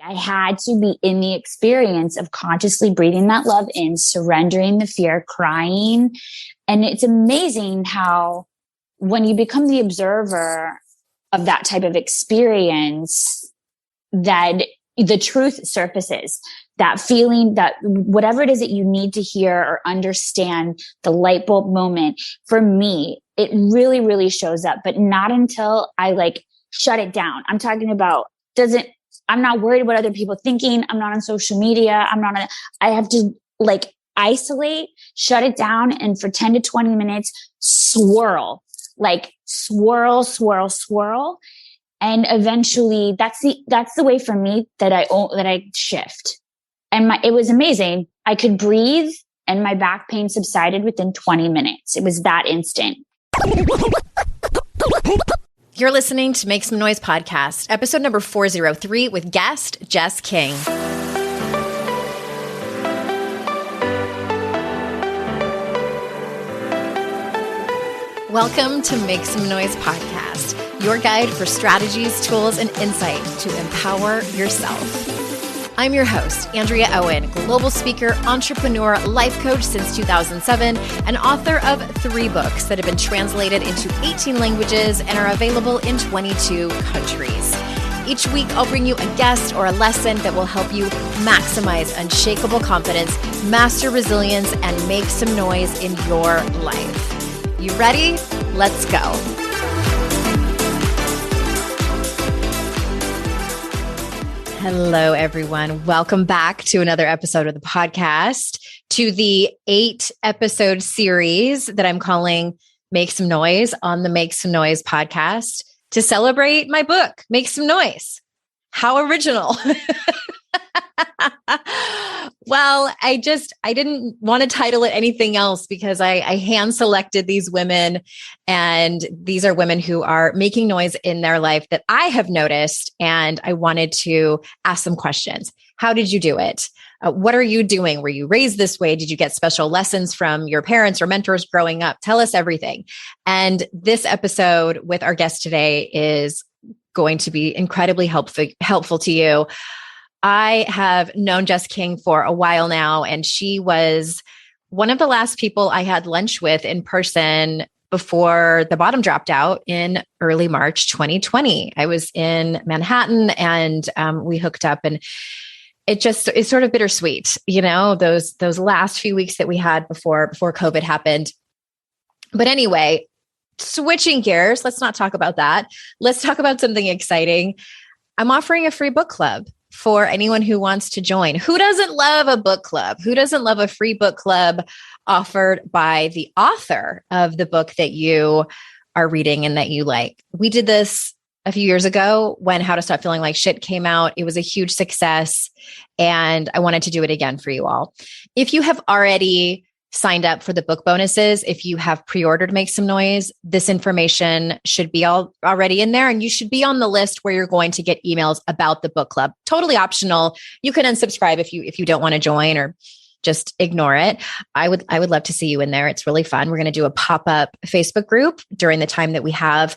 I had to be in the experience of consciously breathing that love in, surrendering the fear, crying. And it's amazing how when you become the observer of that type of experience, that the truth surfaces, that feeling, that whatever it is that you need to hear or understand, the light bulb moment. For me, it really, really shows up, but not until I like shut it down. I'm talking about I'm not worried about other people thinking. I'm not on social media. I have to like isolate, shut it down. And for 10 to 20 minutes, swirl. And eventually that's the way for me that I shift. And it was amazing. I could breathe and my back pain subsided within 20 minutes. It was that instant. You're listening to Make Some Noise podcast, episode number 403 with guest Jess King. Welcome to Make Some Noise podcast, your guide for strategies, tools, and insight to empower yourself. I'm your host, Andrea Owen, global speaker, entrepreneur, life coach since 2007, and author of 3 books that have been translated into 18 languages and are available in 22 countries. Each week, I'll bring you a guest or a lesson that will help you maximize unshakable confidence, master resilience, and make some noise in your life. You ready? Let's go. Hello, everyone. Welcome back to another episode of the podcast, to the 8-episode series that I'm calling Make Some Noise on the Make Some Noise podcast to celebrate my book, Make Some Noise. How original. Well, I didn't want to title it anything else because I hand selected these women, and these are women who are making noise in their life that I have noticed. And I wanted to ask some questions. How did you do it? What are you doing? Were you raised this way? Did you get special lessons from your parents or mentors growing up? Tell us everything. And this episode with our guest today is going to be incredibly helpful to you. I have known Jess King for a while now, and she was one of the last people I had lunch with in person before the bottom dropped out in early March 2020. I was in Manhattan and we hooked up, and it's sort of bittersweet, you know, those last few weeks that we had before COVID happened. But anyway, switching gears, let's not talk about that. Let's talk about something exciting. I'm offering a free book club for anyone who wants to join. Who doesn't love a book club? Who doesn't love a free book club offered by the author of the book that you are reading and that you like? We did this a few years ago when How to Stop Feeling Like Shit came out. It was a huge success, and I wanted to do it again for you all. If you have already signed up for the book bonuses, if you have pre-ordered Make Some Noise, this information should be already in there, and you should be on the list where you're going to get emails about the book club. Totally optional. You can unsubscribe if you don't want to join, or just ignore it. I would love to see you in there. It's really fun. We're going to do a pop-up Facebook group during the time that we have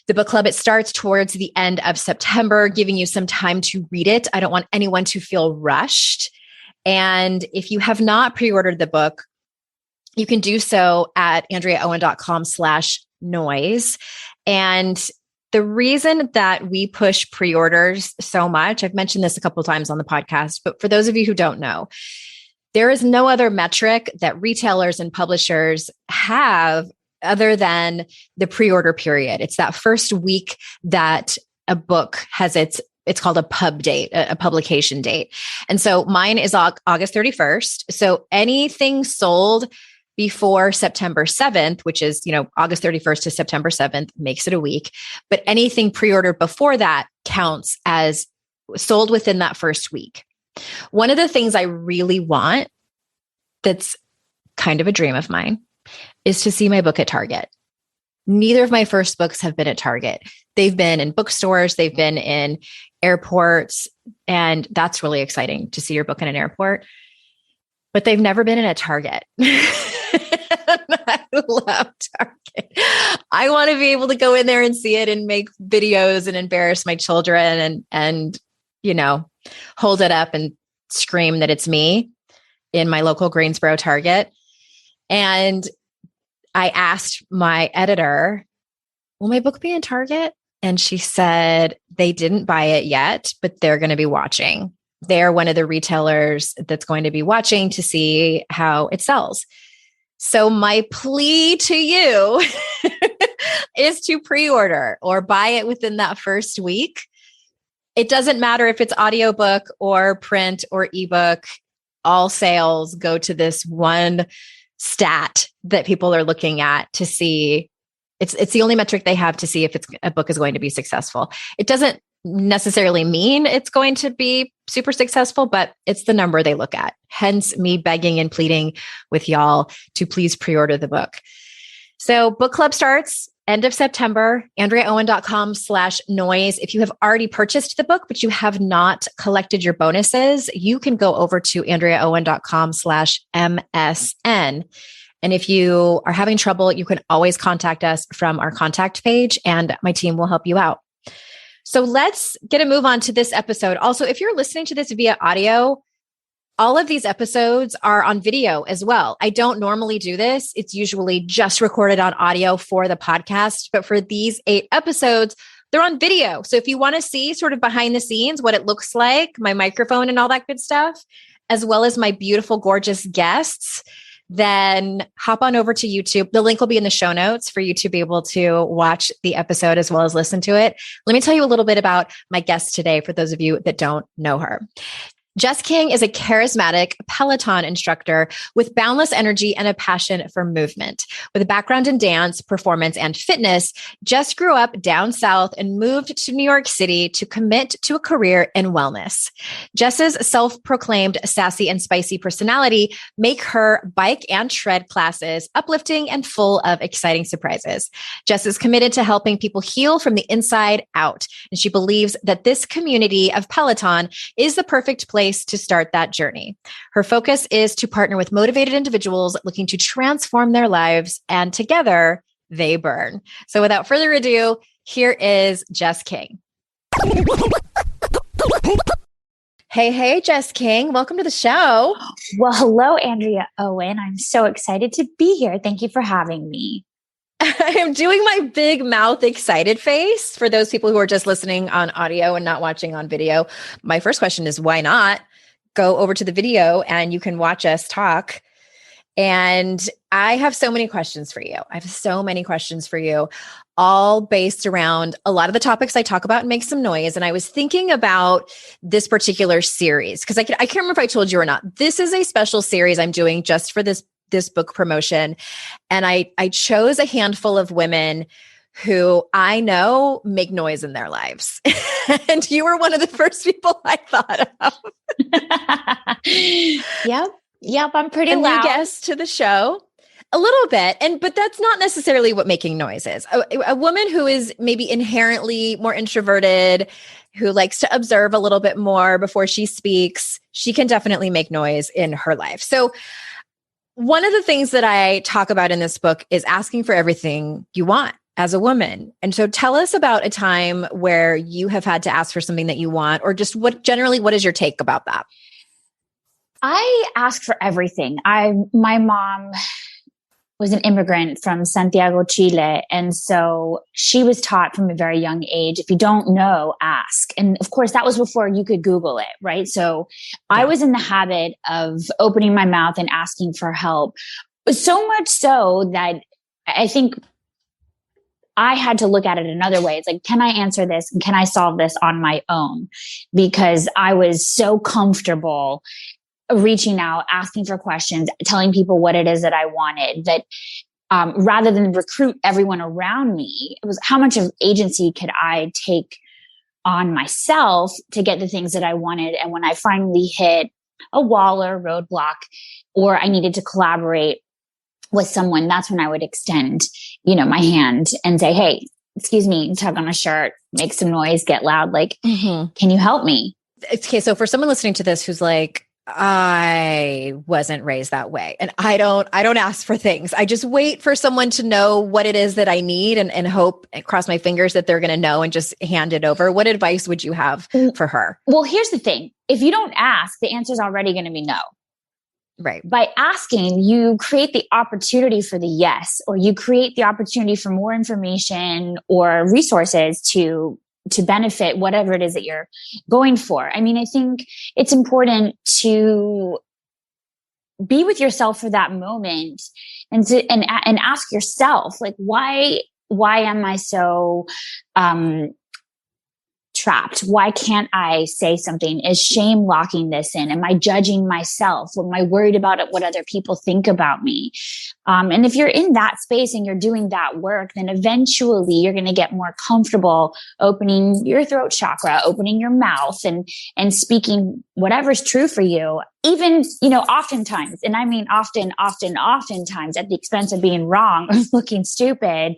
the book club. It starts towards the end of September, giving you some time to read it. I don't want anyone to feel rushed. And if you have not pre-ordered the book, you can do so at andreaowen.com/noise. And the reason that we push pre-orders so much, I've mentioned this a couple of times on the podcast, but for those of you who don't know, there is no other metric that retailers and publishers have other than the pre-order period. It's that first week that a book has it's called a pub date, a publication date. And so mine is August 31st. So anything sold before September 7th, which is, August 31st to September 7th, makes it a week. But anything pre-ordered before that counts as sold within that first week. One of the things I really want, that's kind of a dream of mine, is to see my book at Target. Neither of my first books have been at Target. They've been in bookstores, they've been in airports, and that's really exciting to see your book in an airport. But they've never been in a Target. I love Target. I want to be able to go in there and see it and make videos and embarrass my children and hold it up and scream that it's me in my local Greensboro Target. And I asked my editor, will my book be in Target? And she said, they didn't buy it yet, but they're going to be watching. They're one of the retailers that's going to be watching to see how it sells. So my plea to you is to pre-order or buy it within that first week. It doesn't matter if it's audiobook or print or ebook. All sales go to this one stat that people are looking at to see. It's the only metric they have to see if a book is going to be successful. It doesn't necessarily mean it's going to be super successful, but it's the number they look at. Hence me begging and pleading with y'all to please pre-order the book. So book club starts end of September, AndreaOwen.com/noise. If you have already purchased the book, but you have not collected your bonuses, you can go over to AndreaOwen.com/MSN. And if you are having trouble, you can always contact us from our contact page and my team will help you out. So let's get a move on to this episode. Also, if you're listening to this via audio, all of these episodes are on video as well. I don't normally do this. It's usually just recorded on audio for the podcast. But for these 8 episodes, they're on video. So if you want to see sort of behind the scenes, what it looks like, my microphone and all that good stuff, as well as my beautiful, gorgeous guests, then hop on over to YouTube. The link will be in the show notes for you to be able to watch the episode as well as listen to it. Let me tell you a little bit about my guest today for those of you that don't know her. Jess King is a charismatic Peloton instructor with boundless energy and a passion for movement. With a background in dance, performance, and fitness, Jess grew up down south and moved to New York City to commit to a career in wellness. Jess's self-proclaimed sassy and spicy personality make her bike and shred classes uplifting and full of exciting surprises. Jess is committed to helping people heal from the inside out, and she believes that this community of Peloton is the perfect place to start that journey. Her focus is to partner with motivated individuals looking to transform their lives, and together they burn. So without further ado, here is Jess King. Hey, Jess King. Welcome to the show. Well, hello, Andrea Owen. I'm so excited to be here. Thank you for having me. I am doing my big mouth excited face for those people who are just listening on audio and not watching on video. My first question is, why not go over to the video and you can watch us talk? And I have so many questions for you. All based around a lot of the topics I talk about and make some noise. And I was thinking about this particular series because I can't remember if I told you or not. This is a special series I'm doing just for this book promotion. And I chose a handful of women who I know make noise in their lives. And you were one of the first people I thought of. Yep. I'm pretty and loud. New guest to the show. A little bit. But that's not necessarily what making noise is. A woman who is maybe inherently more introverted, who likes to observe a little bit more before she speaks, she can definitely make noise in her life. So one of the things that I talk about in this book is asking for everything you want as a woman. And so tell us about a time where you have had to ask for something that you want, or just what is your take about that? I ask for everything. My mom was an immigrant from Santiago, Chile. And so she was taught from a very young age, if you don't know, ask. And of course, that was before you could Google it, right? So I was in the habit of opening my mouth and asking for help. So much so that I think I had to look at it another way. It's like, can I answer this? And can I solve this on my own? Because I was so comfortable reaching out, asking for questions, telling people what it is that I wanted, that rather than recruit everyone around me, it was how much of agency could I take on myself to get the things that I wanted. And when I finally hit a wall or a roadblock, or I needed to collaborate with someone, that's when I would extend, my hand and say, hey, excuse me, tug on a shirt, make some noise, get loud. Like, can you help me? Okay. So for someone listening to this, who's like, I wasn't raised that way. And I don't ask for things. I just wait for someone to know what it is that I need and hope and cross my fingers that they're going to know and just hand it over. What advice would you have for her? Well, here's the thing. If you don't ask, the answer is already going to be no. Right. By asking, you create the opportunity for the yes, or you create the opportunity for more information or resources to benefit whatever it is that you're going for. I mean, I think it's important to be with yourself for that moment and ask yourself, like, why am I so trapped? Why can't I say something? Is shame locking this in? Am I judging myself? Am I worried about what other people think about me? And if you're in that space and you're doing that work, then eventually you're going to get more comfortable opening your throat chakra, opening your mouth and speaking whatever's true for you. Even, oftentimes, and I mean oftentimes at the expense of being wrong or looking stupid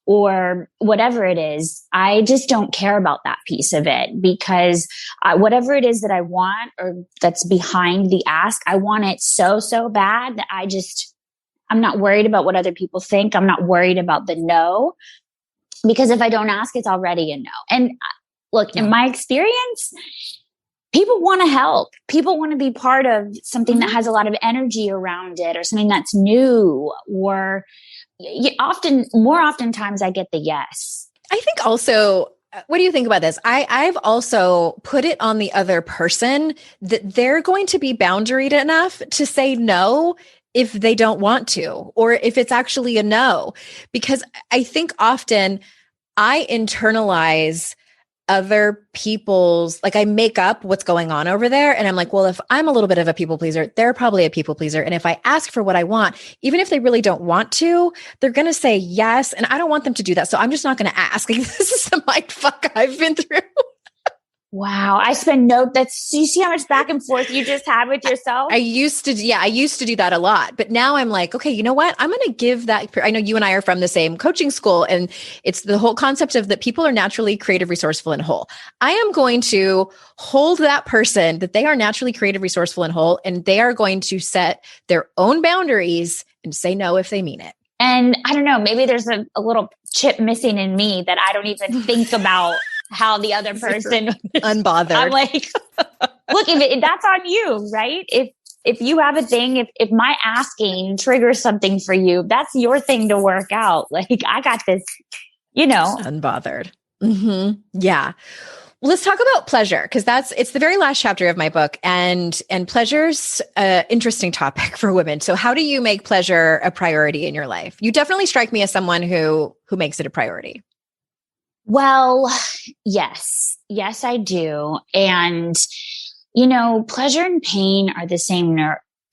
or whatever it is. I just don't care about that piece of it, because whatever it is that I want or that's behind the ask, I want it so bad that I'm not worried about what other people think. I'm not worried about the no, because if I don't ask, it's already a no. And look, in my experience, people want to help. People want to be part of something that has a lot of energy around it, or something that's new, or oftentimes I get the yes. I think also, what do you think about this? I've also put it on the other person that they're going to be boundaried enough to say no if they don't want to, or if it's actually a no, because I think often I internalize other people's, like I make up what's going on over there. And I'm like, well, if I'm a little bit of a people pleaser, they're probably a people pleaser. And if I ask for what I want, even if they really don't want to, they're going to say yes. And I don't want them to do that. So I'm just not going to ask. Like, this is the mind fuck I've been through. Wow. You see how much back and forth you just had with yourself? I used to do that a lot, but now I'm like, okay, you know what? I'm going to give that. I know you and I are from the same coaching school, and it's the whole concept of that people are naturally creative, resourceful, and whole. I am going to hold that person that they are naturally creative, resourceful, and whole, and they are going to set their own boundaries and say no if they mean it. And I don't know, maybe there's a little chip missing in me that I don't even think about how the other person unbothered. I'm like, look, if that's on you, right? If you have a thing, if my asking triggers something for you, that's your thing to work out. Like, I got this, unbothered. Mm-hmm. Yeah. Well, let's talk about pleasure, because it's the very last chapter of my book, and pleasure's an interesting topic for women. So how do you make pleasure a priority in your life? You definitely strike me as someone who makes it a priority. Well, yes, I do. And, pleasure and pain are the same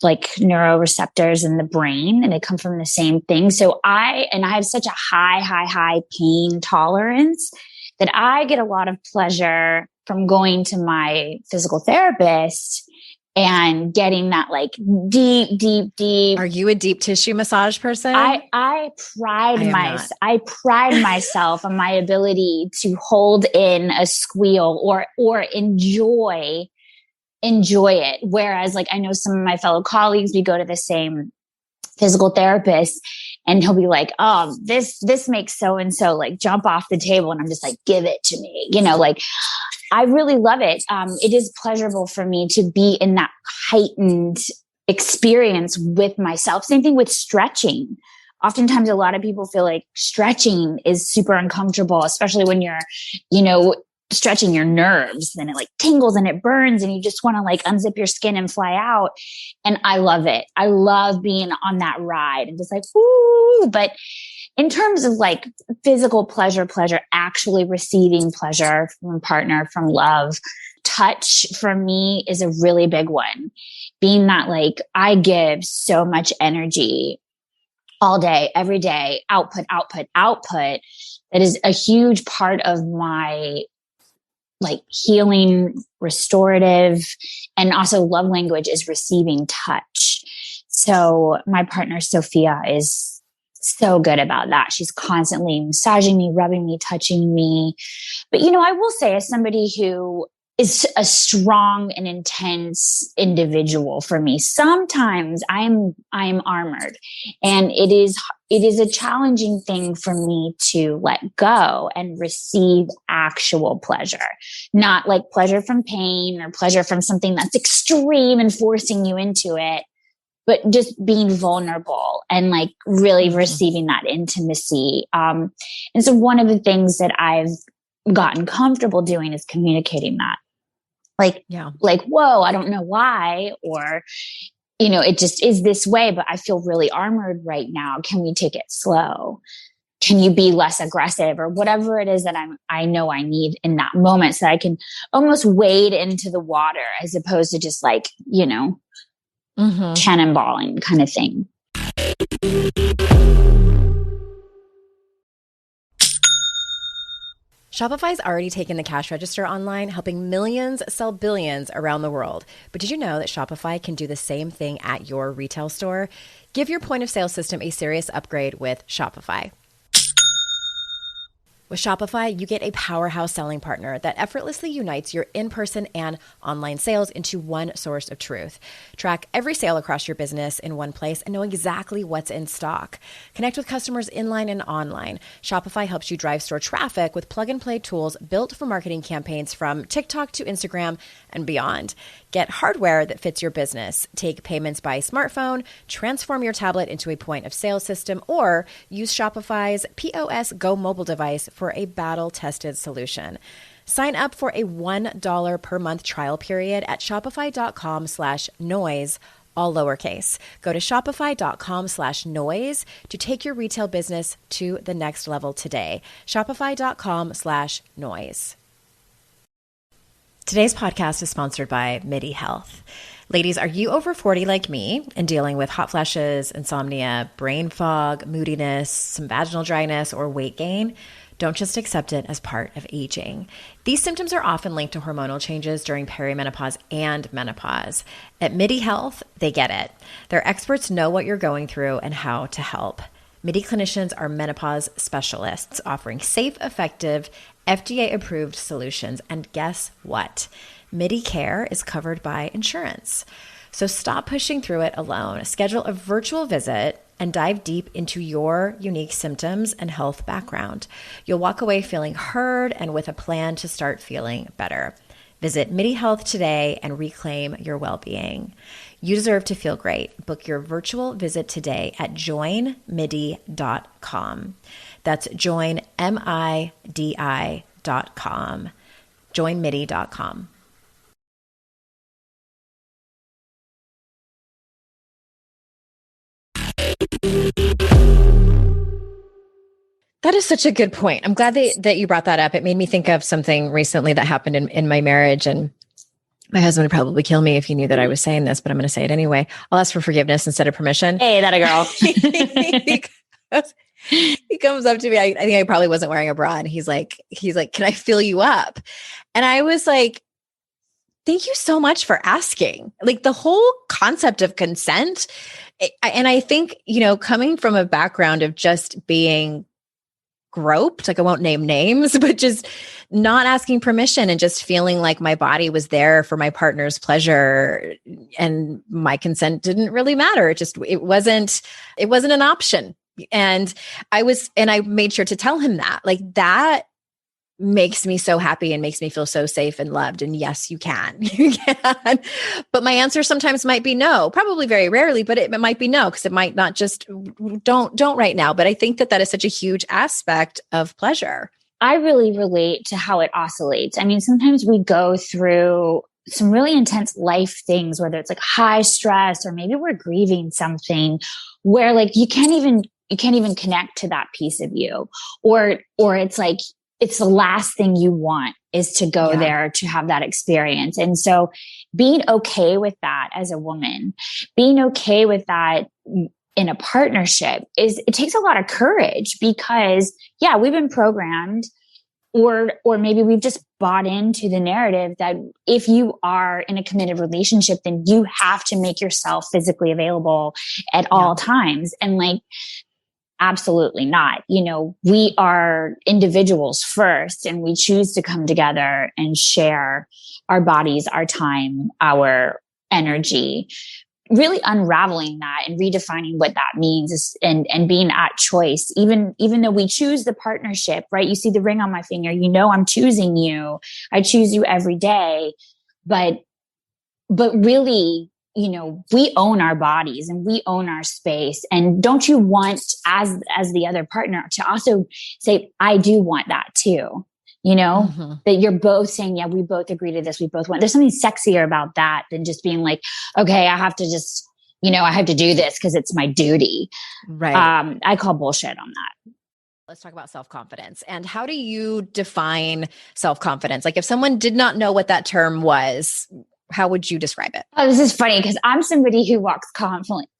neuroreceptors in the brain, and they come from the same thing. So I have such a high pain tolerance that I get a lot of pleasure from going to my physical therapist and getting that like deep. Are you a deep tissue massage person? I pride myself on my ability to hold in a squeal or enjoy it. Whereas, like, I know some of my fellow colleagues, we go to the same physical therapist, and he'll be like, oh, this makes so-and-so like jump off the table. And I'm just like, give it to me. Like, I really love it. It is pleasurable for me to be in that heightened experience with myself. Same thing with stretching. Oftentimes, a lot of people feel like stretching is super uncomfortable, especially when you're, stretching your nerves. Then it like tingles and it burns, and you just want to like unzip your skin and fly out. And I love it. I love being on that ride and just like, woo. But in terms of like physical pleasure, actually receiving pleasure from a partner, from love, touch for me is a really big one. Being that like I give so much energy all day, every day, output. That is a huge part of my like healing, restorative, and also love language is receiving touch. So my partner, Sophia, is so good about that. She's constantly massaging me, rubbing me, touching me. But, I will say, as somebody who is a strong and intense individual for me. Sometimes I'm armored, and it is a challenging thing for me to let go and receive actual pleasure, not like pleasure from pain or pleasure from something that's extreme and forcing you into it, but just being vulnerable and like really receiving that intimacy. And so one of the things that I've gotten comfortable doing is communicating that. Like, whoa, I don't know why, or, it just is this way, but I feel really armored right now. Can we take it slow? Can you be less aggressive, or whatever it is that I know I need in that moment, so that I can almost wade into the water as opposed to just like, cannonballing kind of thing. Shopify's already taken the cash register online, helping millions sell billions around the world. But did you know that Shopify can do the same thing at your retail store? Give your point of sale system a serious upgrade with Shopify. With Shopify, you get a powerhouse selling partner that effortlessly unites your in-person and online sales into one source of truth. Track every sale across your business in one place and know exactly what's in stock. Connect with customers inline and online. Shopify helps you drive store traffic with plug-and-play tools built for marketing campaigns from TikTok to Instagram and beyond. Get hardware that fits your business. Take payments by smartphone, transform your tablet into a point of sale system, or use Shopify's POS Go mobile device for a battle-tested solution. Sign up for a $1 per month trial period at shopify.com/noise, all lowercase. Go to shopify.com/noise to take your retail business to the next level today. Shopify.com/noise. Today's podcast is sponsored by MIDI Health. Ladies, are you over 40 like me and dealing with hot flashes, insomnia, brain fog, moodiness, some vaginal dryness, or weight gain? Don't just accept it as part of aging. These symptoms are often linked to hormonal changes during perimenopause and menopause. At MIDI Health, they get it. Their experts know what you're going through and how to help. MIDI clinicians are menopause specialists offering safe, effective, FDA-approved solutions. And guess what? MIDI care is covered by insurance. So stop pushing through it alone. Schedule a virtual visit and dive deep into your unique symptoms and health background. You'll walk away feeling heard and with a plan to start feeling better. Visit MIDI Health today and reclaim your well-being. You deserve to feel great. Book your virtual visit today at joinmidi.com. That's joinmidi.com. joinmidi.com. That is such a good point. I'm glad that you brought that up. It made me think of something recently that happened in my marriage, and my husband would probably kill me if he knew that I was saying this, but I'm going to say it anyway. I'll ask for forgiveness instead of permission. Hey, that a girl. He comes up to me. I think I probably wasn't wearing a bra, and he's like, "Can I fill you up?" And I was like, "Thank you so much for asking." Like the whole concept of consent. And I think, coming from a background of just being groped, like I won't name names, but just not asking permission and just feeling like my body was there for my partner's pleasure and my consent didn't really matter. It wasn't an option. And I made sure to tell him that, like, that makes me so happy and makes me feel so safe and loved. And yes, you can. You can. But my answer sometimes might be no, probably very rarely, but it might be no, because it might not just don't right now. But I think that is such a huge aspect of pleasure. I really relate to how it oscillates. I mean, sometimes we go through some really intense life things, whether it's like high stress or maybe we're grieving something where like you can't even connect to that piece of you, or it's like, it's the last thing you want is to go there to have that experience. And so being okay with that as a woman, being okay with that in a partnership it takes a lot of courage, because we've been programmed, or maybe we've just bought into the narrative that if you are in a committed relationship, then you have to make yourself physically available at all times. And like, absolutely not. We are individuals first, and we choose to come together and share our bodies, our time, our energy, really unraveling that and redefining what that means and being at choice, even though we choose the partnership, right? You see the ring on my finger, I'm choosing you. I choose you every day. But really, we own our bodies and we own our space. And don't you want, as the other partner, to also say, I do want that too, that you're both saying, yeah, we both agree to this. We both want, there's something sexier about that than just being like, okay, I have to just, I have to do this because it's my duty. Right. I call bullshit on that. Let's talk about self-confidence. And how do you define self-confidence? Like if someone did not know what that term was, how would you describe it? Oh, this is funny because I'm somebody who walks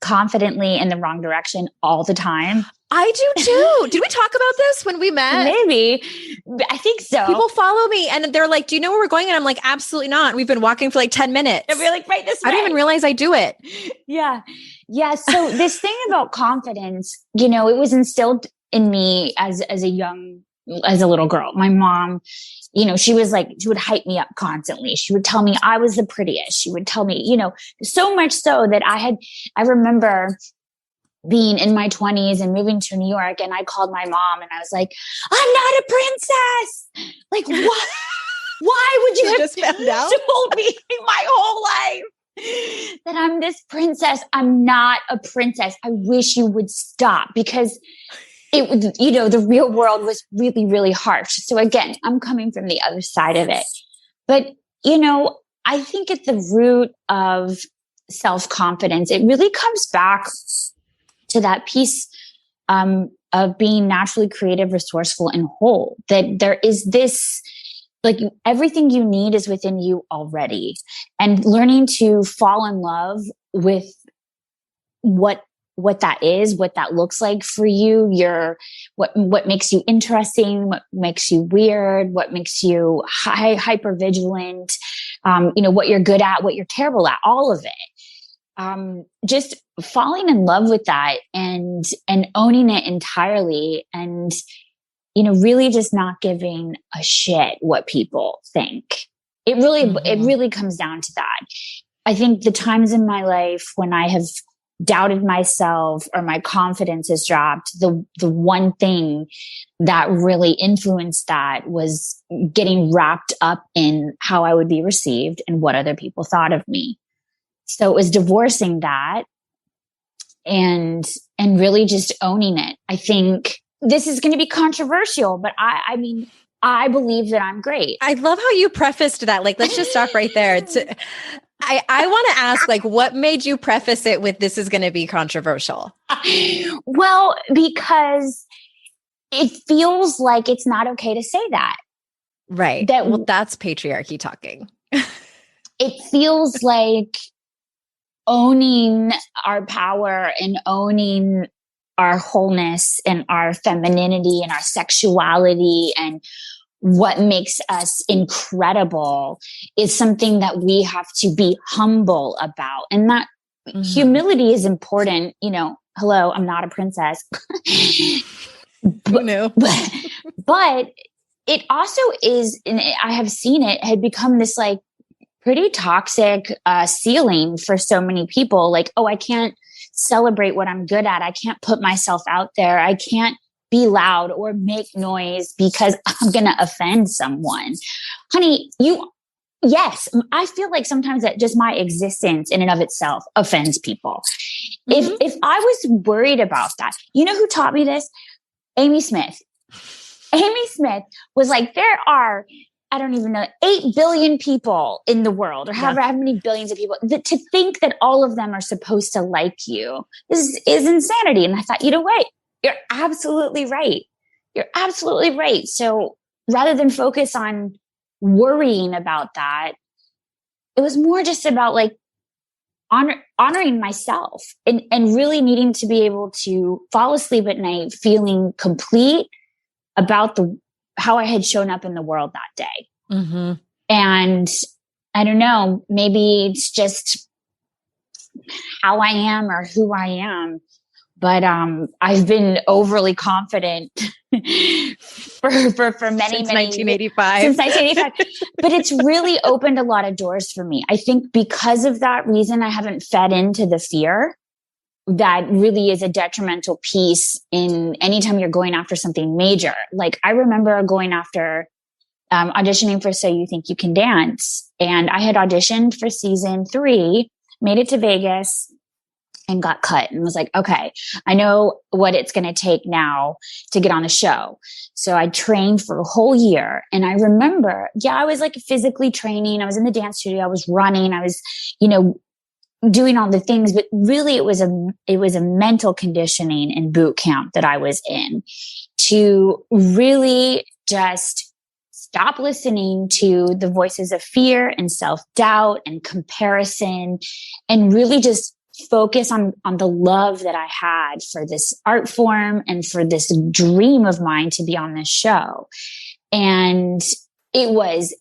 confidently in the wrong direction all the time. I do too. Did we talk about this when we met? Maybe. I think so. People follow me and they're like, do you know where we're going? And I'm like, absolutely not. We've been walking for like 10 minutes. And we're like, right this way. I didn't even realize I do it. Yeah. Yeah. So this thing about confidence, it was instilled in me as a little girl. My mom, she would hype me up constantly. She would tell me I was the prettiest. She would tell me, so much so that I remember being in my 20s and moving to New York, and I called my mom and I was like, I'm not a princess. Like, what? Why would you have just found out? told me my whole life that I'm this princess? I'm not a princess. I wish you would stop, because it would, the real world was really, really harsh. So again, I'm coming from the other side of it. But, I think at the root of self-confidence, it really comes back to that piece of being naturally creative, resourceful, and whole. That there is this, like, everything you need is within you already. And learning to fall in love with what that is, what that looks like for you, what makes you interesting, what makes you weird, what makes you hyper vigilant, what you're good at, what you're terrible at, all of it. Just falling in love with that and owning it entirely, and really just not giving a shit what people think. It really comes down to that. I think the times in my life when I have doubted myself or my confidence has dropped, the one thing that really influenced that was getting wrapped up in how I would be received and what other people thought of me. So it was divorcing that and really just owning it. I think this is going to be controversial, but I mean, I believe that I'm great. I love how you prefaced that. Like, let's just stop right there. I want to ask, like, what made you preface it with this is going to be controversial? Well, because it feels like it's not okay to say that. Right. Well, that's patriarchy talking. It feels like owning our power and owning our wholeness and our femininity and our sexuality and what makes us incredible is something that we have to be humble about. And that humility is important. Hello, I'm not a princess. Who knew? But it also is, and I have seen it, had become this like pretty toxic ceiling for so many people. Like, oh, I can't celebrate what I'm good at. I can't put myself out there. I can't be loud or make noise because I'm going to offend someone. Honey, yes, I feel like sometimes that just my existence in and of itself offends people. If I was worried about that, you know who taught me this? Amy Smith. Amy Smith was like, there are, I don't even know, 8 billion people in the world, or however how many billions of people, to think that all of them are supposed to like you is insanity. And I thought, what? You're absolutely right. You're absolutely right. So rather than focus on worrying about that, it was more just about like honoring myself and really needing to be able to fall asleep at night feeling complete about how I had shown up in the world that day. Mm-hmm. And I don't know, maybe it's just how I am or who I am. But I've been overly confident for many, Since many 1985. Since 1985. But it's really opened a lot of doors for me. I think because of that reason, I haven't fed into the fear that really is a detrimental piece in anytime you're going after something major. Like I remember going after auditioning for So You Think You Can Dance. And I had auditioned for season 3, made it to Vegas, and got cut, and was like, okay, I know what it's going to take now to get on the show. So I trained for a whole year. And I remember, I was like physically training. I was in the dance studio. I was running. I was, doing all the things, but really it was a mental conditioning and boot camp that I was in to really just stop listening to the voices of fear and self-doubt and comparison, and really just focus on the love that I had for this art form and for this dream of mine to be on this show. And it was,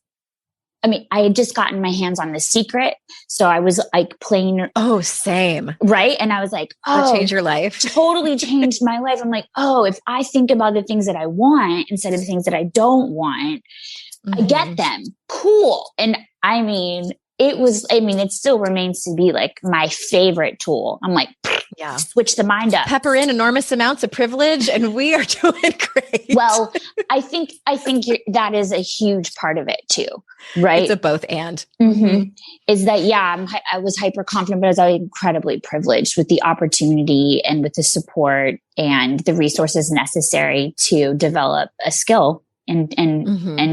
I had just gotten my hands on The Secret. So I was like playing. Oh, same. Right. And I was like, that changed your life. Totally changed my life. I'm like, if I think about the things that I want instead of the things that I don't want, I get them. Cool. And it still remains to be like my favorite tool. I'm like, switch the mind up. Pepper in enormous amounts of privilege and we are doing great. Well, I think that is a huge part of it too, right? It's a both and. Mm-hmm. Is that, I was hyper confident, but I was incredibly privileged with the opportunity and with the support and the resources necessary to develop a skill and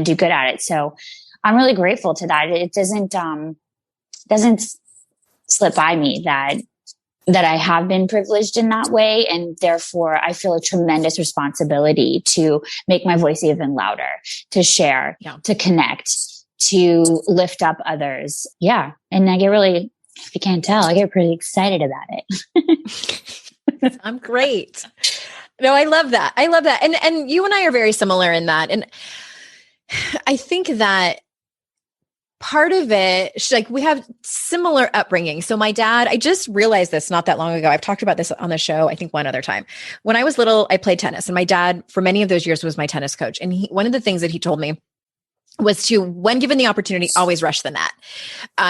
do good at it. So I'm really grateful to that. It doesn't slip by me that I have been privileged in that way. And therefore I feel a tremendous responsibility to make my voice even louder, to share, to connect, to lift up others. Yeah. And I get really, if you can't tell, I get pretty excited about it. I'm great. No, I love that. And you and I are very similar in that. And I think that part of it, like we have similar upbringing. So my dad, I just realized this not that long ago. I've talked about this on the show, I think one other time. When I was little, I played tennis, and my dad for many of those years was my tennis coach. And one of the things that he told me was to, when given the opportunity, always rush the net.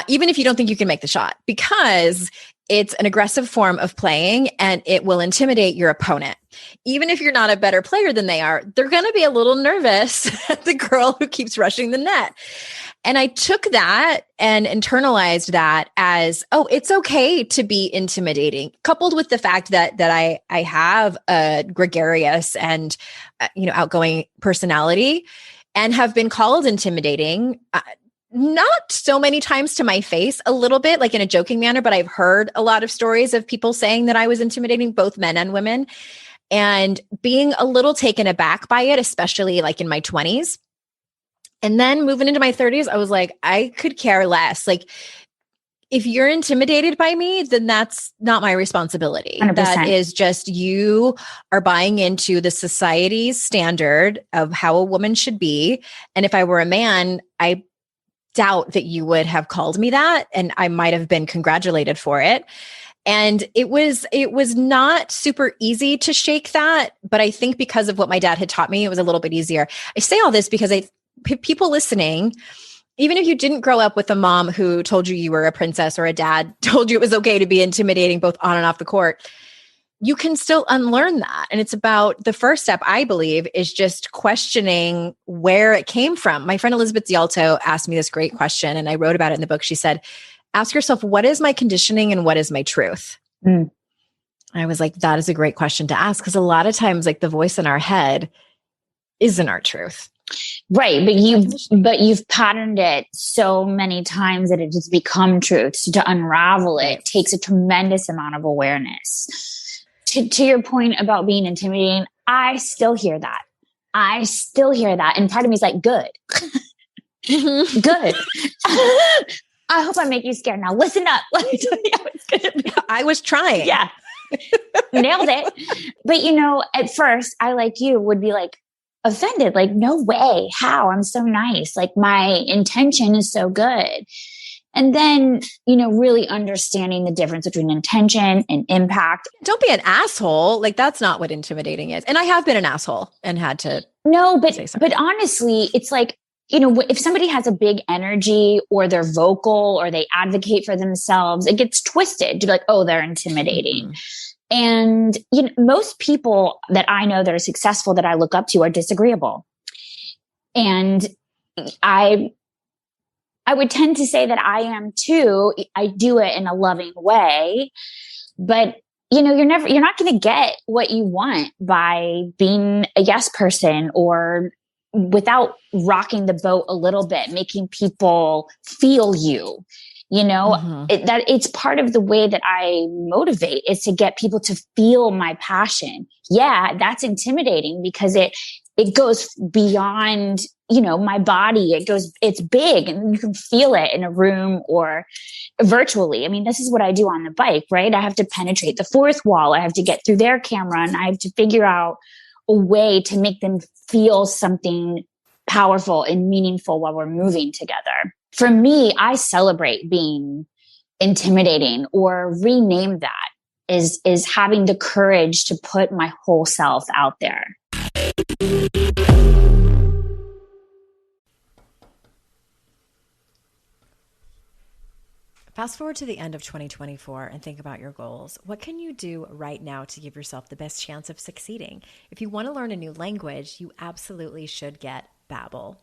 Even if you don't think you can make the shot, because it's an aggressive form of playing and it will intimidate your opponent. Even if you're not a better player than they are, they're going to be a little nervous at the girl who keeps rushing the net. And I took that and internalized that as, it's okay to be intimidating, coupled with the fact that I have a gregarious and outgoing personality and have been called intimidating. Not so many times to my face, a little bit like in a joking manner, but I've heard a lot of stories of people saying that I was intimidating, both men and women, and being a little taken aback by it, especially like in my 20s. And then moving into my 30s, I was like, I could care less. Like, if you're intimidated by me, then that's not my responsibility. 100%. That is just, you are buying into the society's standard of how a woman should be. And if I were a man, I doubt that you would have called me that, and I might have been congratulated for it. And it was not super easy to shake that, but I think because of what my dad had taught me, it was a little bit easier. I say all this because people listening, even if you didn't grow up with a mom who told you were a princess, or a dad told you it was okay to be intimidating both on and off the court, you can still unlearn that. And it's about, the first step, I believe, is just questioning where it came from. My friend Elizabeth Zialto asked me this great question, and I wrote about it in the book. She said, ask yourself, what is my conditioning and what is my truth? I was like, that is a great question to ask, because a lot of times, like, the voice in our head isn't our truth. Right. But you've patterned it so many times that it has become truth. So to unravel it takes a tremendous amount of awareness. To your point about being intimidating, I still hear that. And part of me is like, good. Good. I hope I make you scared. Now listen up. Let me tell you how it's going to be. I was trying. Yeah. Nailed it. But at first I, like you, would be like offended. Like, no way. How? I'm so nice. Like, my intention is so good. And then, you know, really understanding the difference between intention and impact. Don't be an asshole. Like, that's not what intimidating is. And I have been an asshole and had to. No, but honestly, it's like, you know, if somebody has a big energy or they're vocal or they advocate for themselves, it gets twisted to be like, oh, they're intimidating. And, you know, most people that I know that are successful that I look up to are disagreeable. And I would tend to say that I am too. I do it in a loving way, but you know, you're not going to get what you want by being a yes person or without rocking the boat a little bit, making people feel you, you know, it's part of the way that I motivate is to get people to feel my passion. Yeah, that's intimidating because it goes beyond, you know, my body. It's big and you can feel it in a room or virtually. I mean, this is what I do on the bike, right? I have to penetrate the fourth wall. I have to get through their camera and I have to figure out a way to make them feel something powerful and meaningful while we're moving together. For me, I celebrate being intimidating, or rename that is having the courage to put my whole self out there. Fast forward to the end of 2024 and think about your goals. What can you do right now to give yourself the best chance of succeeding? If you want to learn a new language, you absolutely should get Babbel.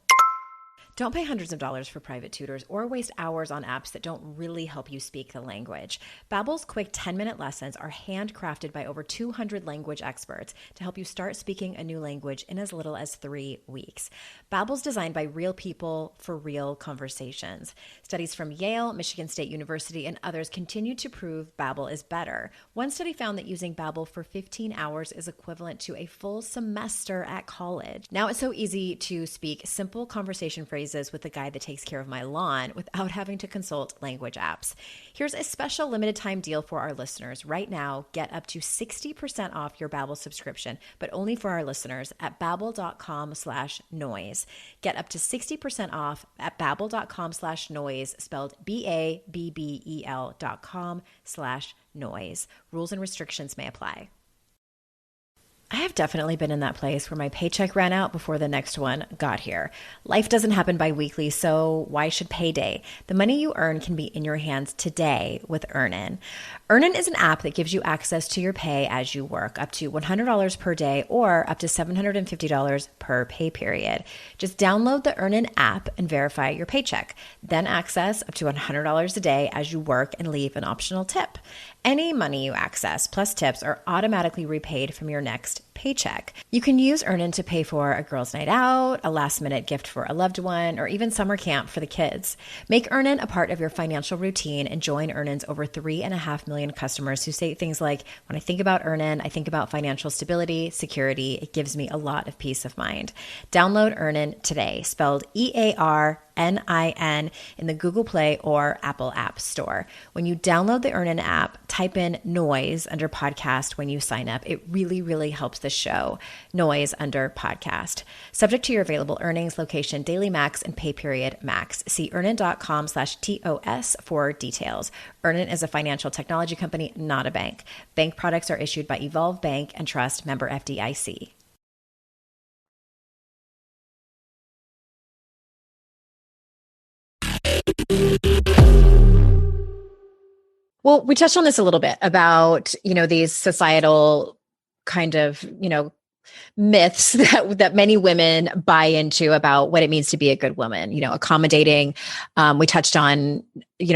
Don't pay hundreds of dollars for private tutors or waste hours on apps that don't really help you speak the language. Babbel's quick 10-minute lessons are handcrafted by over 200 language experts to help you start speaking a new language in as little as 3 weeks. Babbel's designed by real people for real conversations. Studies from Yale, Michigan State University, and others continue to prove Babbel is better. One study found that using Babbel for 15 hours is equivalent to a full semester at college. Now it's so easy to speak simple conversation phrases with the guy that takes care of my lawn without having to consult language apps. Here's a special limited time deal for our listeners. Right now, get up to 60% off your Babbel subscription, but only for our listeners at babbel.com/noise. Get up to 60% off at babbel.com/noise, spelled BABBEL.com/noise. Rules and restrictions may apply. I have definitely been in that place where my paycheck ran out before the next one got here. Life doesn't happen bi-weekly, so why should payday? The money you earn can be in your hands today with Earnin. Earnin is an app that gives you access to your pay as you work, up to $100 per day or up to $750 per pay period. Just download the Earnin app and verify your paycheck. Then access up to $100 a day as you work and leave an optional tip. Any money you access plus tips are automatically repaid from your next paycheck. You can use Earnin to pay for a girls' night out, a last-minute gift for a loved one, or even summer camp for the kids. Make Earnin a part of your financial routine and join Earnin's over 3.5 million customers who say things like, when I think about Earnin, I think about financial stability, security. It gives me a lot of peace of mind. Download Earnin today, spelled EARNIN, in the Google Play or Apple App Store. When you download the Earnin app, type in noise under podcast when you sign up. It really, really helps the show. Noise under podcast. Subject to your available earnings, location, daily max, and pay period max. See earnin.com/TOS for details. Earnin is a financial technology company, not a bank. Bank products are issued by Evolve Bank and Trust, member FDIC. Well, we touched on this a little bit about, these societal kind of, myths that many women buy into about what it means to be a good woman, accommodating. We touched on,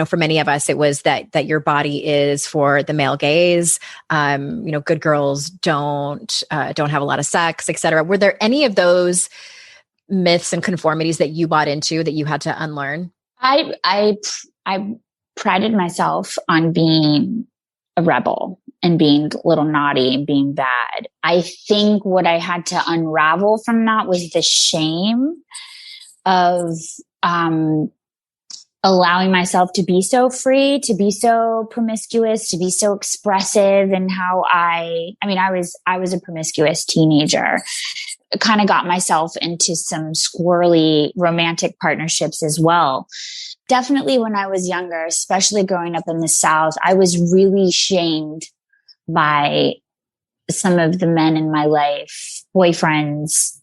for many of us, it was that your body is for the male gaze. Good girls don't have a lot of sex, et cetera. Were there any of those myths and conformities that you bought into that you had to unlearn? I prided myself on being a rebel and being a little naughty and being bad. I think what I had to unravel from that was the shame of allowing myself to be so free, to be so promiscuous, to be so expressive, and how I was a promiscuous teenager. kind of got myself into some squirrely romantic partnerships as well. Definitely when I was younger, especially growing up in the South, I was really shamed by some of the men in my life, boyfriends,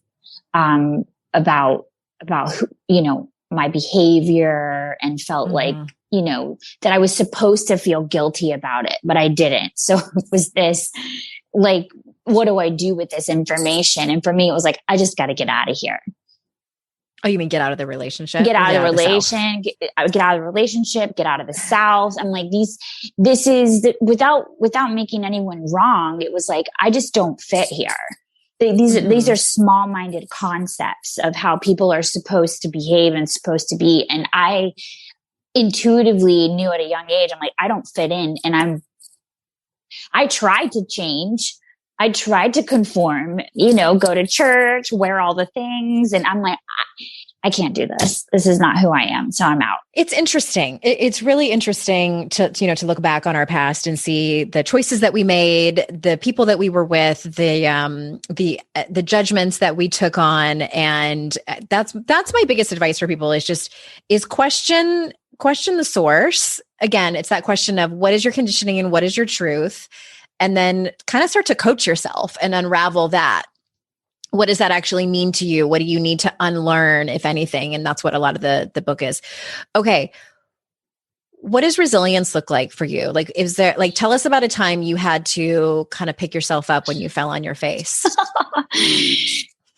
about who, my behavior, and felt like, that I was supposed to feel guilty about it, but I didn't. So it was this, like, what do I do with this information? And for me, it was like, I just got to get out of here. Oh, you mean get out of the relationship? Get out of the relationship, get out of the South. I'm like, this is without making anyone wrong. It was like, I just don't fit here. These are small-minded concepts of how people are supposed to behave and supposed to be. And I intuitively knew at a young age, I'm like, I don't fit in. And I tried to change. I tried to conform, go to church, wear all the things. And I'm like, I can't do this. This is not who I am. So I'm out. It's interesting. It's really interesting to look back on our past and see the choices that we made, the people that we were with, the judgments that we took on. And that's my biggest advice for people is question the source. Again, it's that question of what is your conditioning and what is your truth? And then kind of start to coach yourself and unravel that. What does that actually mean to you? What do you need to unlearn, if anything? And that's what a lot of the book is. Okay. What does resilience look like for you? Like, tell us about a time you had to kind of pick yourself up when you fell on your face.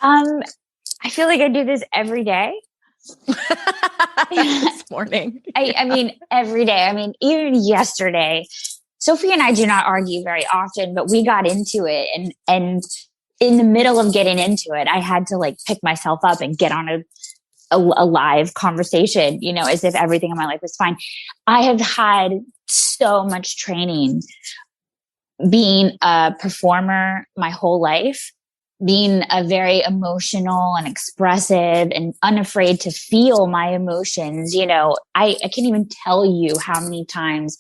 I feel like I do this every day. This morning. I mean, every day. I mean, even yesterday, Sophie and I do not argue very often, but we got into it, and in the middle of getting into it, I had to like pick myself up and get on a live conversation, as if everything in my life was fine. I have had so much training being a performer my whole life, being a very emotional and expressive and unafraid to feel my emotions. I can't even tell you how many times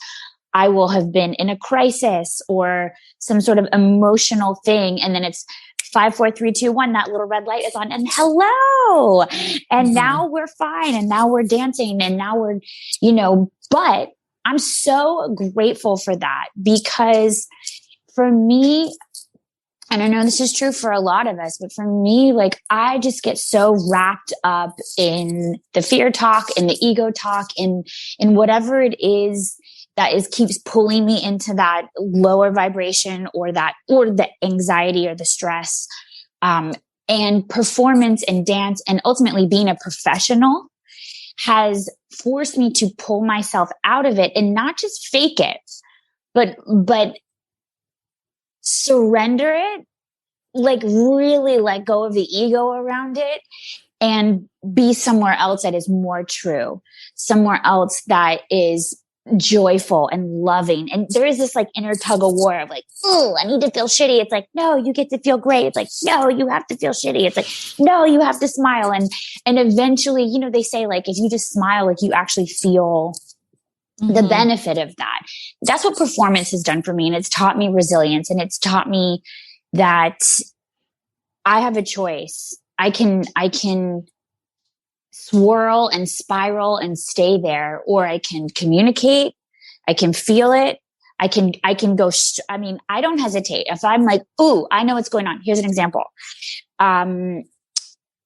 I will have been in a crisis or some sort of emotional thing. And then it's 5, 4, 3, 2, 1, that little red light is on, and hello. And now we're fine. And now we're dancing. And now we're, but I'm so grateful for that, because for me, and I know this is true for a lot of us, but for me, like, I just get so wrapped up in the fear talk, in the ego talk, in whatever it is that keeps pulling me into that lower vibration or the anxiety or the stress. And performance and dance and ultimately being a professional has forced me to pull myself out of it and not just fake it, but surrender it, like really let go of the ego around it and be somewhere else that is more true, somewhere else that is joyful and loving. And there is this like inner tug of war of like, oh, I need to feel shitty. It's like, no, you get to feel great. It's like, no, you have to feel shitty. It's like, no, you have to smile. And eventually, they say like, if you just smile, like you actually feel the benefit of that. That's what performance has done for me. And it's taught me resilience, and it's taught me that I have a choice. I can swirl and spiral and stay there, or I can communicate. I can feel it. I can go. I don't hesitate. If I'm like, ooh, I know what's going on. Here's an example. I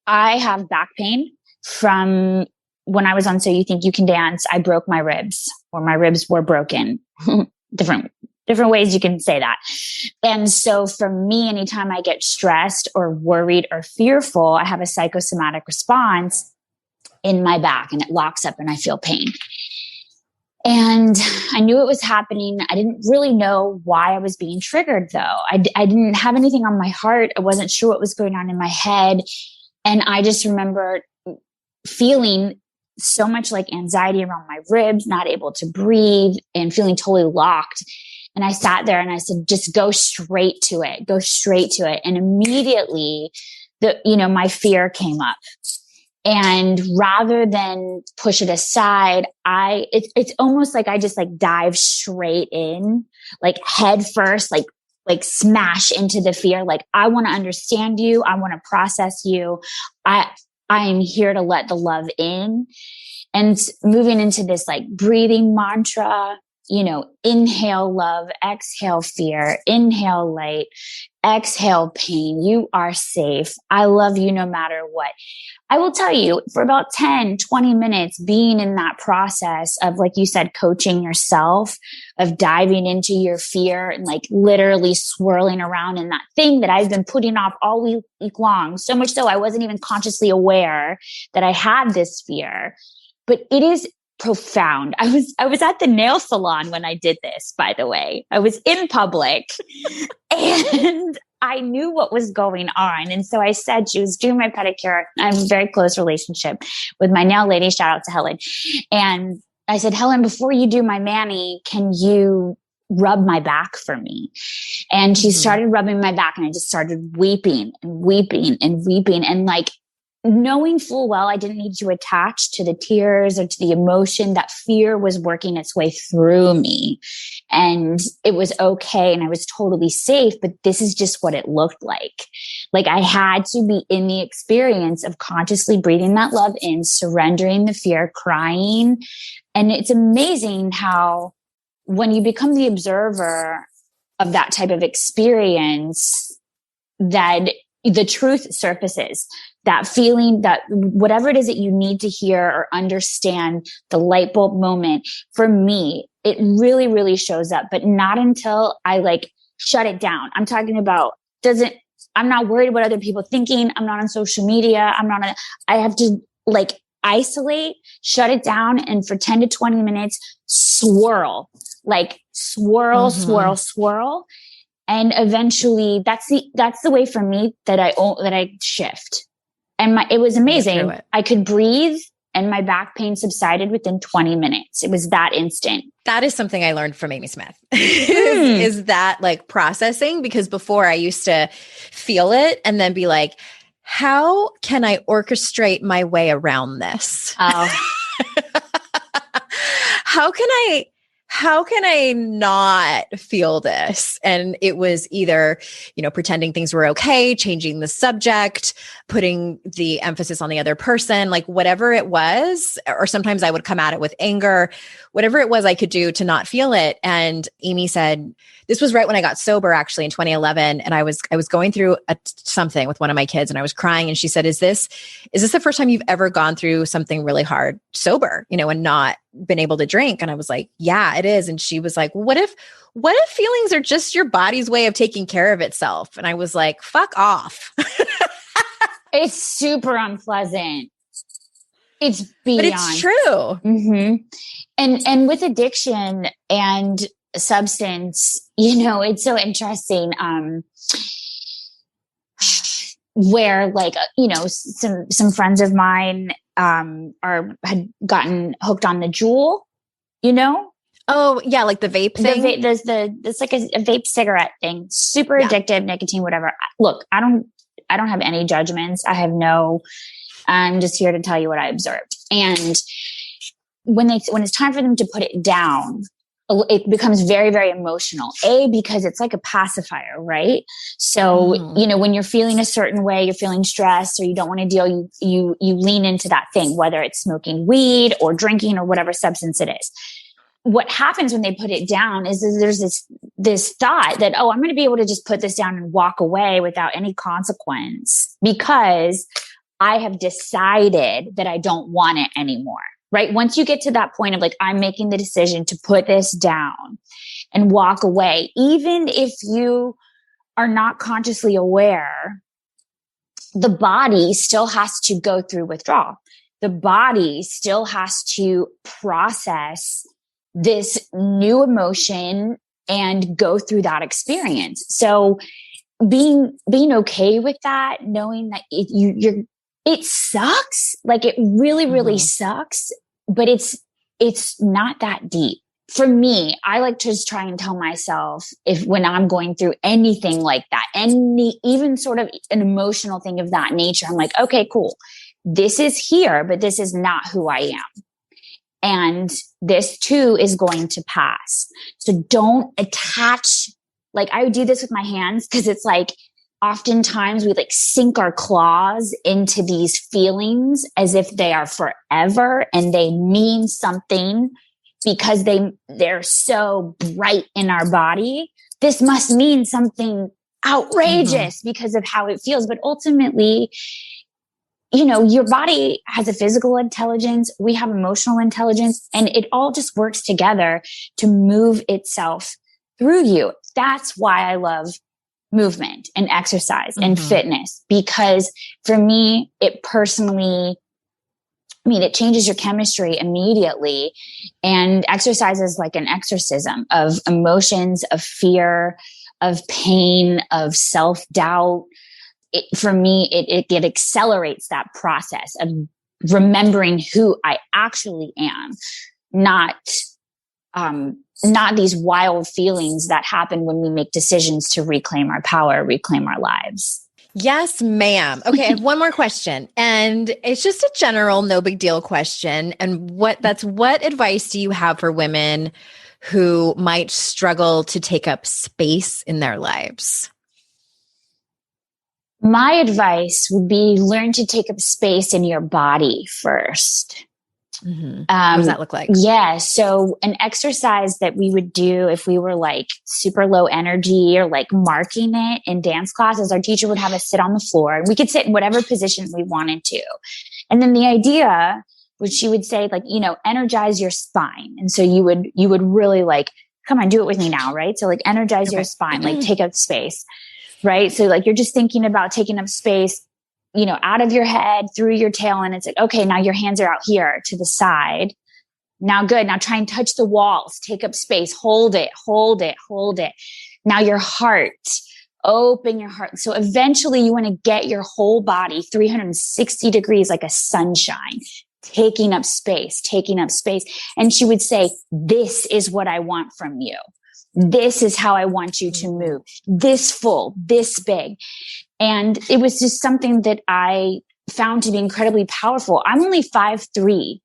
have back pain from when I was on So You Think You Can Dance. I broke my ribs, or my ribs were broken. Different ways you can say that. And so for me, anytime I get stressed or worried or fearful, I have a psychosomatic response in my back, and it locks up and I feel pain. And I knew it was happening. I didn't really know why I was being triggered though. I didn't have anything on my heart. I wasn't sure what was going on in my head. And I just remember feeling so much like anxiety around my ribs, not able to breathe, and feeling totally locked. And I sat there and I said, just go straight to it. Go straight to it. And immediately my fear came up. And rather than push it aside, it's almost like I just like dive straight in, like head first, like like smash into the fear. Like, I want to understand you. I want to process you. I am here to let the love in. And moving into this like breathing mantra, inhale love, exhale fear, inhale light, exhale pain. You are safe. I love you no matter what. I will tell you, for about 10, 20 minutes, being in that process of, like you said, coaching yourself, of diving into your fear and like literally swirling around in that thing that I've been putting off all week long. So much so I wasn't even consciously aware that I had this fear. But it is profound. I was at the nail salon when I did this, by the way. I was in public and I knew what was going on. And so I said, she was doing my pedicure. I have a very close relationship with my nail lady. Shout out to Helen. And I said, Helen, before you do my mani, can you rub my back for me? And she started rubbing my back, and I just started weeping and weeping and weeping. And like, knowing full well I didn't need to attach to the tears or to the emotion, that fear was working its way through me, and it was okay. And I was totally safe, but this is just what it looked like. Like, I had to be in the experience of consciously breathing that love in, surrendering the fear, crying. And it's amazing how when you become the observer of that type of experience, that the truth surfaces. That feeling, that whatever it is that you need to hear or understand, the light bulb moment, for me, it really, really shows up, but not until I like shut it down. I'm talking about I'm not worried about other people thinking. I'm not on social media. I have to like isolate, shut it down. And for 10 to 20 minutes, swirl, swirl. And eventually that's the way for me that I shift. And it was amazing. I could breathe and my back pain subsided within 20 minutes. It was that instant. That is something I learned from Amy Smith is that like processing, because before I used to feel it and then be like, how can I orchestrate my way around this? Oh. How can I not feel this? And it was either, pretending things were okay, changing the subject, putting the emphasis on the other person, like whatever it was, or sometimes I would come at it with anger, whatever it was I could do to not feel it. And Amy said, this was right when I got sober, actually in 2011. And I was going through something with one of my kids and I was crying. And she said, is this the first time you've ever gone through something really hard sober, and not been able to drink? And I was like, yeah, it is. And she was like, what if feelings are just your body's way of taking care of itself? And I was like, fuck off. It's super unpleasant. It's beyond. But it's true. Mm-hmm. And with addiction and substance, it's so interesting. Where like, some friends of mine had gotten hooked on the Juul, Oh yeah, like the vape thing. There's like a vape cigarette thing, super addictive, nicotine, whatever. Look, I don't have any judgments. I'm just here to tell you what I observed. And when it's time for them to put it down, it becomes very, very emotional. Because it's like a pacifier, right? So, when you're feeling a certain way, you're feeling stressed or you don't want to deal, you lean into that thing, whether it's smoking weed or drinking or whatever substance it is. What happens when they put it down is there's this thought that, I'm going to be able to just put this down and walk away without any consequence because I have decided that I don't want it anymore. Right? Once you get to that point of like, I'm making the decision to put this down and walk away, even if you are not consciously aware, the body still has to go through withdrawal. The body still has to process this new emotion and go through that experience. So being okay with that, knowing that it sucks. Like it really, really sucks, but it's not that deep. For me, I like to just try and tell myself when I'm going through anything like that, even sort of an emotional thing of that nature, I'm like, okay, cool. This is here, but this is not who I am. And this too is going to pass. So don't attach like I would do this with my hands because it's like oftentimes we like sink our claws into these feelings as if they are forever and they mean something because they're so bright in our body. This must mean something outrageous because of how it feels. But ultimately, you know, your body has a physical intelligence. We have emotional intelligence, and it all just works together to move itself through you. That's why I love movement and exercise and fitness, because for me, it personally, I mean, it changes your chemistry immediately. And exercise is like an exorcism of emotions, of fear, of pain, of self-doubt. For me, it accelerates that process of remembering who I actually am, not these wild feelings that happen when we make decisions to reclaim our power, reclaim our lives. Yes, ma'am. Okay, I have one more question, and it's just a general, no big deal question. And what advice do you have for women who might struggle to take up space in their lives? My advice would be learn to take up space in your body first. What does that look like? Yeah. So an exercise that we would do if we were like super low energy or like marking it in dance classes, our teacher would have us sit on the floor and we could sit in whatever position we wanted to. And then the idea was she would say like, you know, energize your spine. And so you would really like, come on, do it with me now. Right. So like energize your spine, like take up space. Right. So like, you're just thinking about taking up space, you know, out of your head, through your tail. And it's like, okay, now your hands are out here to the side. Now good. Now try and touch the walls, take up space, hold it, hold it, hold it. Now your heart, open your heart. So eventually you want to get your whole body 360 degrees like a sunshine, taking up space, taking up space. And she would say, this is what I want from you. This is how I want you to move. This full, this big. And it was just something that I found to be incredibly powerful. I'm only 5'3",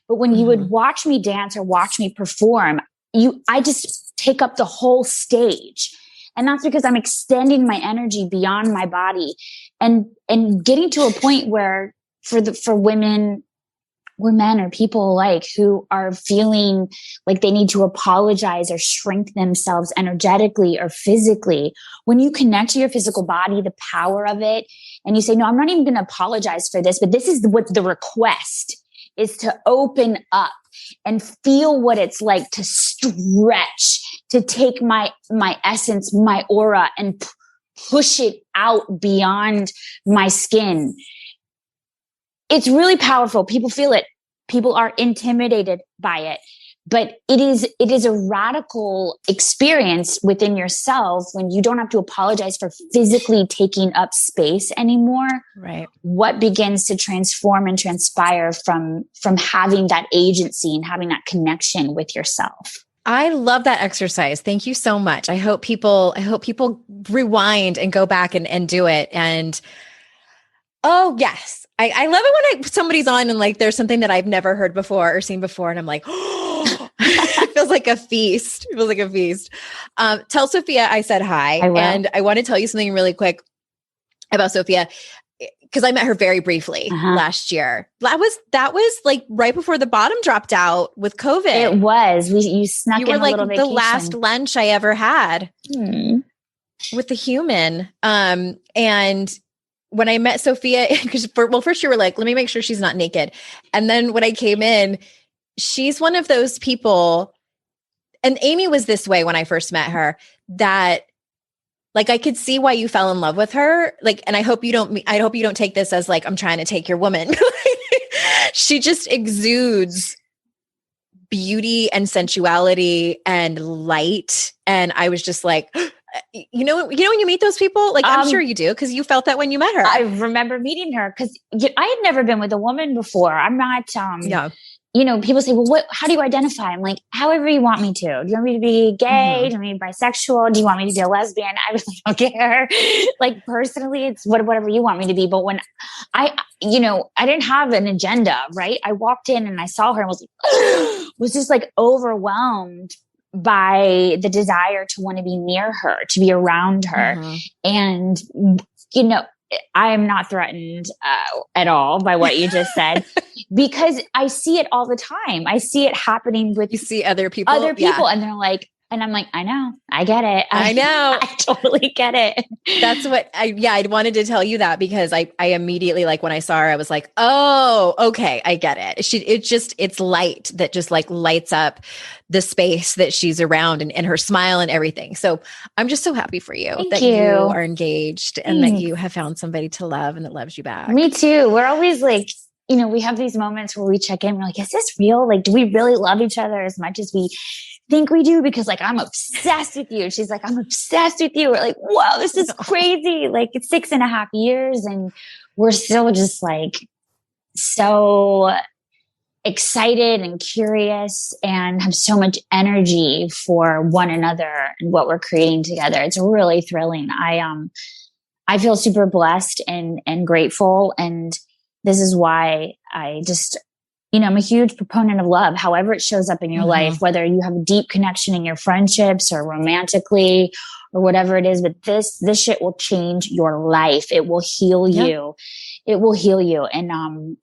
but when you would watch me dance or watch me perform, I just take up the whole stage. And that's because I'm extending my energy beyond my body and getting to a point where for women or men or people alike who are feeling like they need to apologize or shrink themselves energetically or physically. When you connect to your physical body, the power of it, and you say, no, I'm not even going to apologize for this, but this is what the request is, to open up and feel what it's like to stretch, to take my essence, my aura, and push it out beyond my skin. It's really powerful. People feel it. People are intimidated by it, but it is a radical experience within yourself when you don't have to apologize for physically taking up space anymore. Right. What begins to transform and transpire from having that agency and having that connection with yourself. I love that exercise. Thank you so much. I hope people rewind and go back and do it. And oh yes. I love it when somebody's on and like there's something that I've never heard before or seen before. And I'm like, oh, it feels like a feast. It feels like a feast. Tell Sophia I said hi. And I want to tell you something really quick about Sophia, because I met her very briefly last year. That was like right before the bottom dropped out with COVID. It was. You snuck in a little vacation. You were like the last lunch I ever had with the human. And when I met Sophia, because first you were like, let me make sure she's not naked. And then when I came in, she's one of those people, and Amy was this way when I first met her, that like, I could see why you fell in love with her. Like, and I hope you don't take this as like, I'm trying to take your woman. She just exudes beauty and sensuality and light. And I was just like, you know, when you meet those people, like I'm sure you do, because you felt that when you met her. I remember meeting her because I had never been with a woman before. I'm not, you know, people say, well, how do you identify? I'm like, however you want me to. Do you want me to be gay? Do you want me to be bisexual? Do you want me to be a lesbian? I really don't care. Like personally, it's whatever you want me to be. But when I didn't have an agenda, right? I walked in and I saw her and was just like overwhelmed by the desire to want to be near her, to be around her. Mm-hmm. And, you know, I am not threatened at all by what you just said, because I see it all the time. I see it happening with You see other people, and they're like, and I'm like, I know, I get it. I know. I totally get it. That's what I wanted to tell you that, because I immediately, like when I saw her, I was like, oh, okay, I get it. It's light that just like lights up the space that she's around, and her smile and everything. So I'm just so happy for you Thank that you. you are engaged and that you have found somebody to love and that loves you back. Me too. We're always like, you know, we have these moments where we check in. We're like, is this real? Like, do we really love each other as much as we think we do? Because like, I'm obsessed with you. She's like, I'm obsessed with you. We're like, whoa, this is crazy. Like, it's 6.5 years and we're still just like so excited and curious and have so much energy for one another and what we're creating together. It's really thrilling. I feel super blessed and grateful. And this is why I just, you know, I'm a huge proponent of love, however it shows up in your life, whether you have a deep connection in your friendships or romantically or whatever it is. But this shit will change your life. It will heal you. It will heal you. And I'm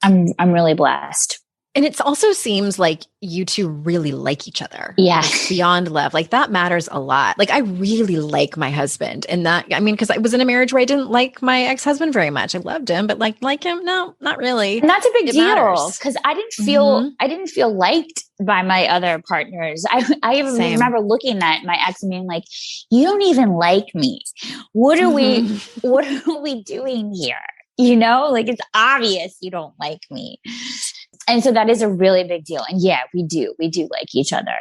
really blessed. And it also seems like you two really like each other. Yeah. Like beyond love. Like that matters a lot. Like I really like my husband, and that, I mean, because I was in a marriage where I didn't like my ex-husband very much. I loved him, but like him, no, not really. And that's a big deal, because I didn't feel liked by my other partners. I even remember looking at my ex and being like, you don't even like me. What are we doing here? You know, like it's obvious you don't like me. And so that is a really big deal. And yeah, we do like each other.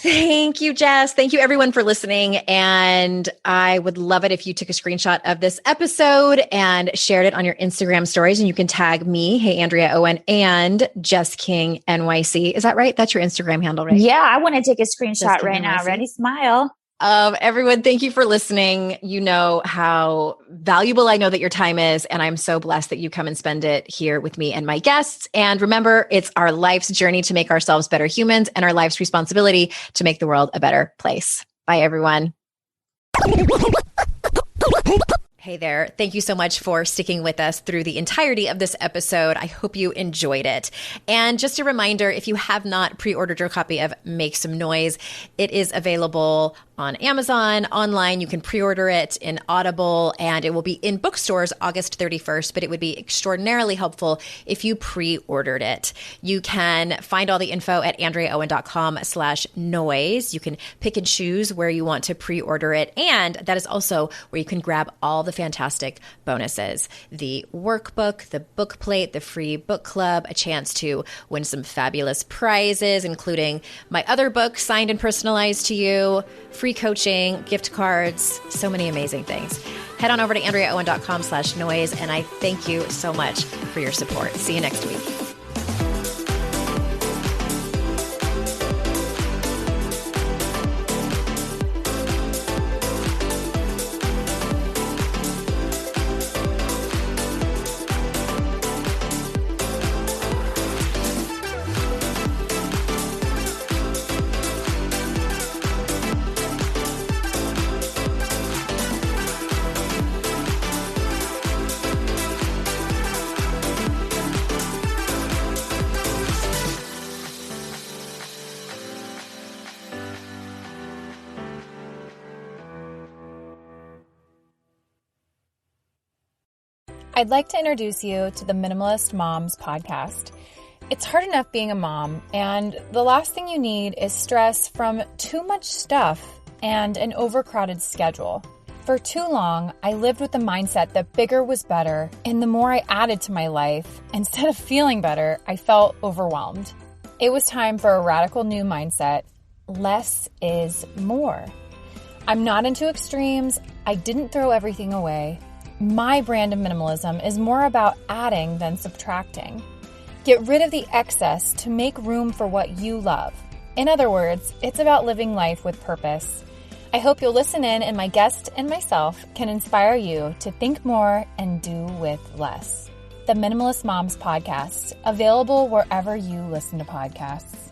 Thank you, Jess. Thank you everyone for listening. And I would love it if you took a screenshot of this episode and shared it on your Instagram stories. And you can tag me, Hey Andrea Owen, and Jess King NYC. Is that right? That's your Instagram handle, right? Yeah, I want to take a screenshot right now. Ready? Smile. Everyone, thank you for listening. You know how valuable I know that your time is, and I'm so blessed that you come and spend it here with me and my guests. And remember, it's our life's journey to make ourselves better humans and our life's responsibility to make the world a better place. Bye, everyone. Hey there. Thank you so much for sticking with us through the entirety of this episode. I hope you enjoyed it. And just a reminder, if you have not pre-ordered your copy of Make Some Noise, it is available on Amazon, online. You can pre-order it in Audible, and it will be in bookstores August 31st, but it would be extraordinarily helpful if you pre-ordered it. You can find all the info at andreaowen.com/noise. You can pick and choose where you want to pre-order it. And that is also where you can grab all the fantastic bonuses: the workbook, the book plate, the free book club, a chance to win some fabulous prizes, including my other book signed and personalized to you, free coaching, gift cards, so many amazing things. Head on over to andreaowen.com/noise, and I thank you so much for your support. See you next week. I'd like to introduce you to the Minimalist Moms podcast. It's hard enough being a mom, and the last thing you need is stress from too much stuff and an overcrowded schedule. For too long, I lived with the mindset that bigger was better, and the more I added to my life, instead of feeling better, I felt overwhelmed. It was time for a radical new mindset. Less is more. I'm not into extremes. I didn't throw everything away. My brand of minimalism is more about adding than subtracting. Get rid of the excess to make room for what you love. In other words, it's about living life with purpose. I hope you'll listen in, and my guest and myself can inspire you to think more and do with less. The Minimalist Moms podcast, available wherever you listen to podcasts.